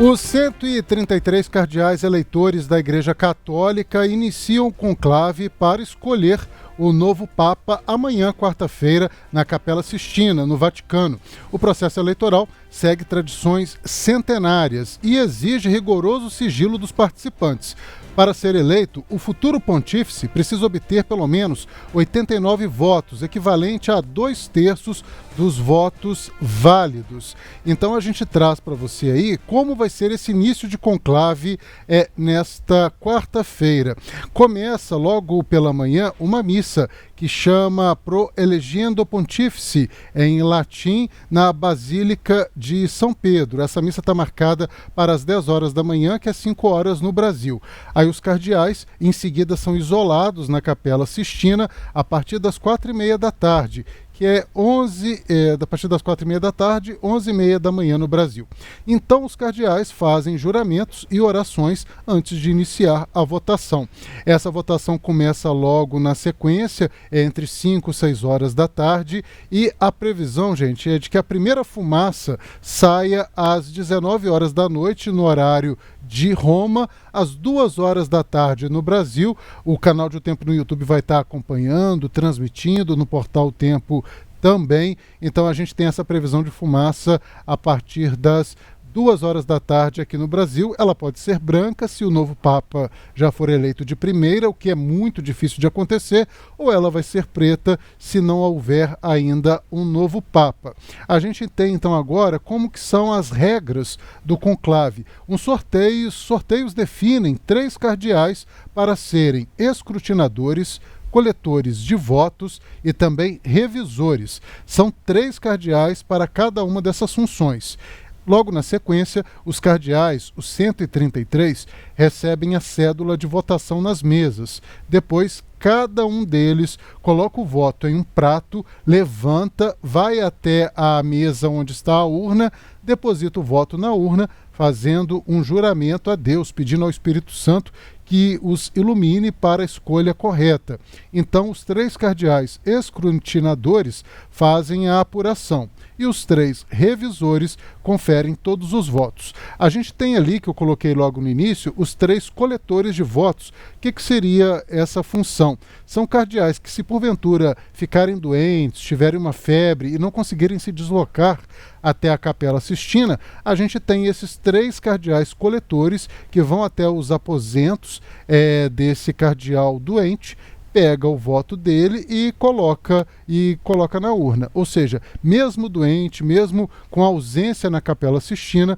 Os 133 cardeais eleitores da Igreja Católica iniciam o conclave para escolher o novo Papa amanhã, quarta-feira, na Capela Sistina, no Vaticano. O processo eleitoral segue tradições centenárias e exige rigoroso sigilo dos participantes. Para ser eleito, o futuro pontífice precisa obter pelo menos 89 votos, equivalente a 2/3 dos votos válidos. Então a gente traz para você aí como vai ser esse início de conclave nesta quarta-feira. Começa logo pela manhã uma missa que chama Pro Elegendo Pontífice, em latim, na Basílica de São Pedro. Essa missa está marcada para as 10 horas da manhã, que é 5 horas no Brasil. Aí os cardeais, em seguida, são isolados na Capela Sistina a partir das 4h30 da tarde, que é a partir das 4h30 da tarde, 11h30 da manhã no Brasil. Então os cardeais fazem juramentos e orações antes de iniciar a votação. Essa votação começa logo na sequência, entre 5 e 6 horas da tarde, e a previsão, gente, é de que a primeira fumaça saia às 19 horas da noite, no horário de Roma, às 2 horas da tarde no Brasil. O canal de O Tempo no YouTube vai estar acompanhando, transmitindo, no portal O Tempo também. Então a gente tem essa previsão de fumaça a partir das 2 horas da tarde aqui no Brasil. Ela pode ser branca se o novo Papa já for eleito de primeira, o que é muito difícil de acontecer, ou ela vai ser preta se não houver ainda um novo Papa. A gente tem então agora como que são as regras do conclave. Sorteios definem 3 cardeais para serem escrutinadores, coletores de votos e também revisores. São 3 cardeais para cada uma dessas funções. Logo na sequência, os cardeais, os 133, recebem a cédula de votação nas mesas. Depois, cada um deles coloca o voto em um prato, levanta, vai até a mesa onde está a urna, deposita o voto na urna, fazendo um juramento a Deus, pedindo ao Espírito Santo que os ilumine para a escolha correta. Então, os 3 cardeais escrutinadores fazem a apuração e os 3 revisores conferem todos os votos. A gente tem ali, que eu coloquei logo no início, os 3 coletores de votos. O que seria essa função? São cardeais que, se porventura ficarem doentes, tiverem uma febre e não conseguirem se deslocar até a Capela Sistina, a gente tem esses 3 cardeais coletores que vão até os aposentos desse cardeal doente, pega o voto dele e coloca na urna. Ou seja, mesmo doente, mesmo com ausência na Capela Sistina,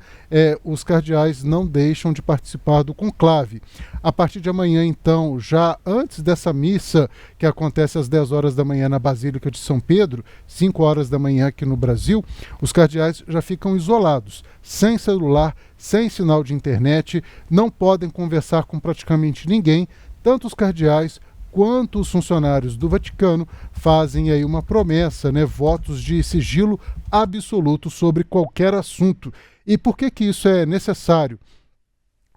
os cardeais não deixam de participar do conclave. A partir de amanhã, então, já antes dessa missa, que acontece às 10 horas da manhã na Basílica de São Pedro, 5 horas da manhã aqui no Brasil, os cardeais já ficam isolados, sem celular, sem sinal de internet, não podem conversar com praticamente ninguém. Tanto os cardeais quanto os funcionários do Vaticano fazem aí uma promessa, votos de sigilo absoluto sobre qualquer assunto. E por que isso é necessário?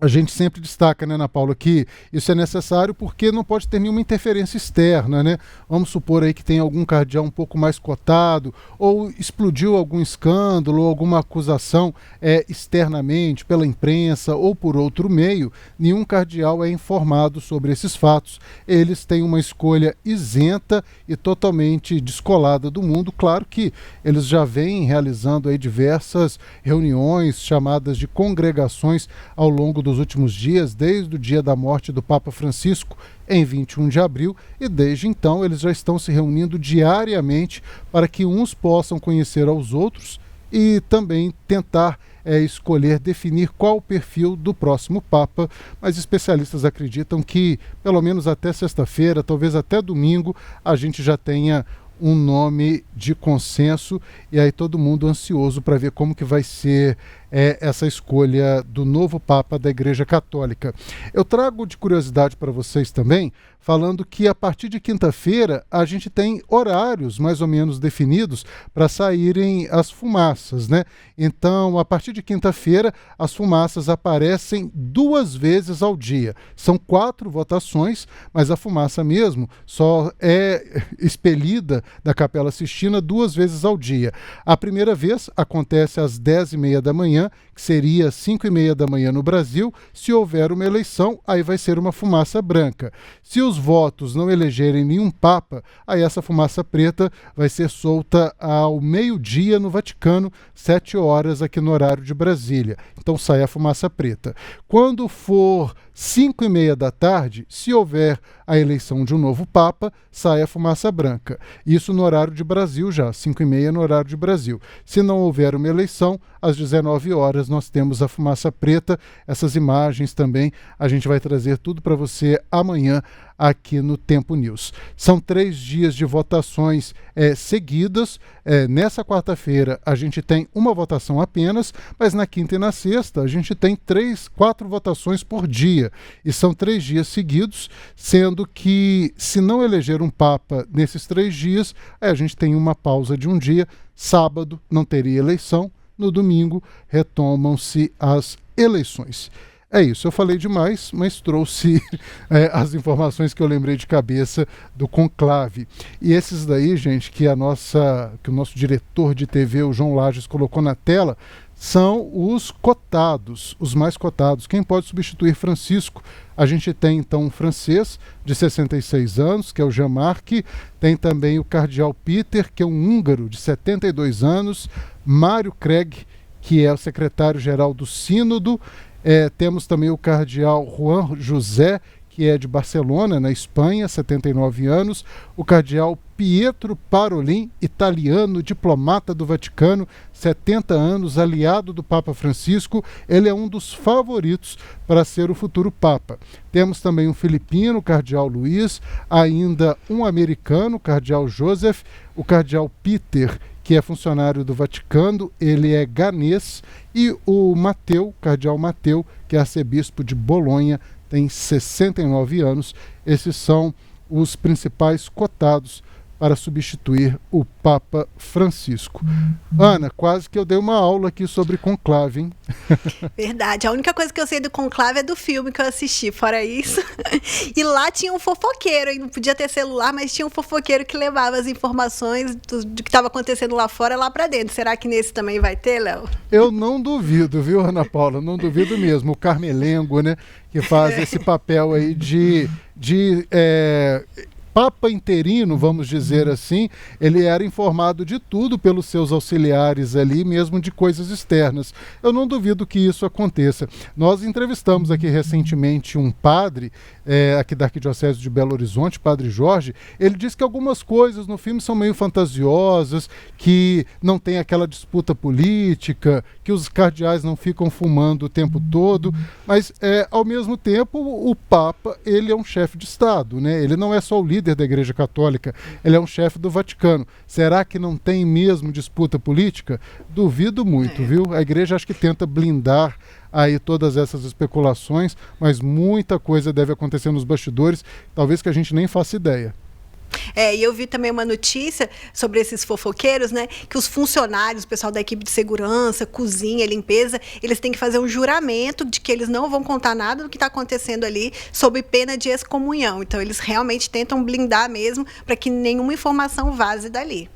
A gente sempre destaca, Ana Paula, que isso é necessário porque não pode ter nenhuma interferência externa, Vamos supor aí que tem algum cardeal um pouco mais cotado, ou explodiu algum escândalo, ou alguma acusação externamente, pela imprensa ou por outro meio, nenhum cardeal é informado sobre esses fatos. Eles têm uma escolha isenta e totalmente descolada do mundo. Claro que eles já vêm realizando aí diversas reuniões, chamadas de congregações, ao longo dos últimos dias, desde o dia da morte do Papa Francisco, em 21 de abril, e desde então eles já estão se reunindo diariamente para que uns possam conhecer aos outros e também tentar escolher, definir qual o perfil do próximo Papa. Mas especialistas acreditam que, pelo menos até sexta-feira, talvez até domingo, a gente já tenha um nome de consenso, e aí todo mundo ansioso para ver como que vai ser essa escolha do novo Papa da Igreja Católica. Eu trago de curiosidade para vocês também, falando que a partir de quinta-feira a gente tem horários mais ou menos definidos para saírem as fumaças, Então, a partir de quinta-feira, as fumaças aparecem 2 vezes ao dia. São 4 votações, mas a fumaça mesmo só é expelida da Capela Sistina 2 vezes ao dia. A primeira vez acontece às 10h30 da manhã, amanhã, que seria 5h30 da manhã no Brasil. Se houver uma eleição, aí vai ser uma fumaça branca. Se os votos não elegerem nenhum papa, aí essa fumaça preta vai ser solta ao meio-dia no Vaticano, 7 horas aqui no horário de Brasília. Então sai a fumaça preta. Quando for 5h30 da tarde, se houver a eleição de um novo Papa, sai a fumaça branca. Isso no horário de Brasil já, 5h30 no horário de Brasil. Se não houver uma eleição, às 19 horas nós temos a fumaça preta. Essas imagens também a gente vai trazer tudo para você amanhã aqui no Tempo News. São 3 dias de votações seguidas. Nessa quarta-feira a gente tem uma votação apenas, mas na quinta e na sexta a gente tem 4 votações por dia. E são 3 dias seguidos, sendo que se não eleger um Papa nesses 3 dias, a gente tem uma pausa de um dia. Sábado não teria eleição, no domingo retomam-se as eleições. É isso, eu falei demais, mas trouxe as informações que eu lembrei de cabeça do conclave. E esses daí, gente, que o nosso diretor de TV, o João Lages, colocou na tela, são os cotados, os mais cotados. Quem pode substituir Francisco? A gente tem, então, um francês de 66 anos, que é o Jean-Marc. Tem também o cardeal Peter, que é um húngaro de 72 anos. Mário Craig, que é o secretário-geral do Sínodo. Temos também o cardeal Juan José, que é de Barcelona, na Espanha, 79 anos. O cardeal Pietro Parolin, italiano, diplomata do Vaticano, 70 anos, aliado do Papa Francisco. Ele é um dos favoritos para ser o futuro Papa. Temos também um filipino, o cardeal Luiz, ainda um americano, o cardeal Joseph, o cardeal Peter, que é funcionário do Vaticano, ele é ganês, e o Mateu, cardeal Mateu, que é arcebispo de Bolonha, tem 69 anos. Esses são os principais cotados para substituir o Papa Francisco. Ana, quase que eu dei uma aula aqui sobre conclave, hein? Verdade. A única coisa que eu sei do conclave é do filme que eu assisti, fora isso. E lá tinha um fofoqueiro, hein? Não podia ter celular, mas tinha um fofoqueiro que levava as informações do que estava acontecendo lá fora, lá para dentro. Será que nesse também vai ter, Léo? Eu não duvido, viu, Ana Paula? Não duvido mesmo. O Carmelengo, né, que faz esse papel aí de Papa interino, vamos dizer assim, ele era informado de tudo pelos seus auxiliares ali, mesmo de coisas externas. Eu não duvido que isso aconteça. Nós entrevistamos aqui recentemente um padre, aqui da Arquidiocese de Belo Horizonte, Padre Jorge. Ele disse que algumas coisas no filme são meio fantasiosas, que não tem aquela disputa política, que os cardeais não ficam fumando o tempo todo, mas ao mesmo tempo o Papa, ele é um chefe de Estado, né? Ele não é só o líder da Igreja Católica, ele é um chefe do Vaticano. Será que não tem mesmo disputa política? Duvido muito, viu? A Igreja acho que tenta blindar aí todas essas especulações, mas muita coisa deve acontecer nos bastidores, talvez que a gente nem faça ideia. E eu vi também uma notícia sobre esses fofoqueiros, né? Que os funcionários, o pessoal da equipe de segurança, cozinha, limpeza, eles têm que fazer um juramento de que eles não vão contar nada do que está acontecendo ali, sob pena de excomunhão. Então, eles realmente tentam blindar mesmo para que nenhuma informação vaze dali.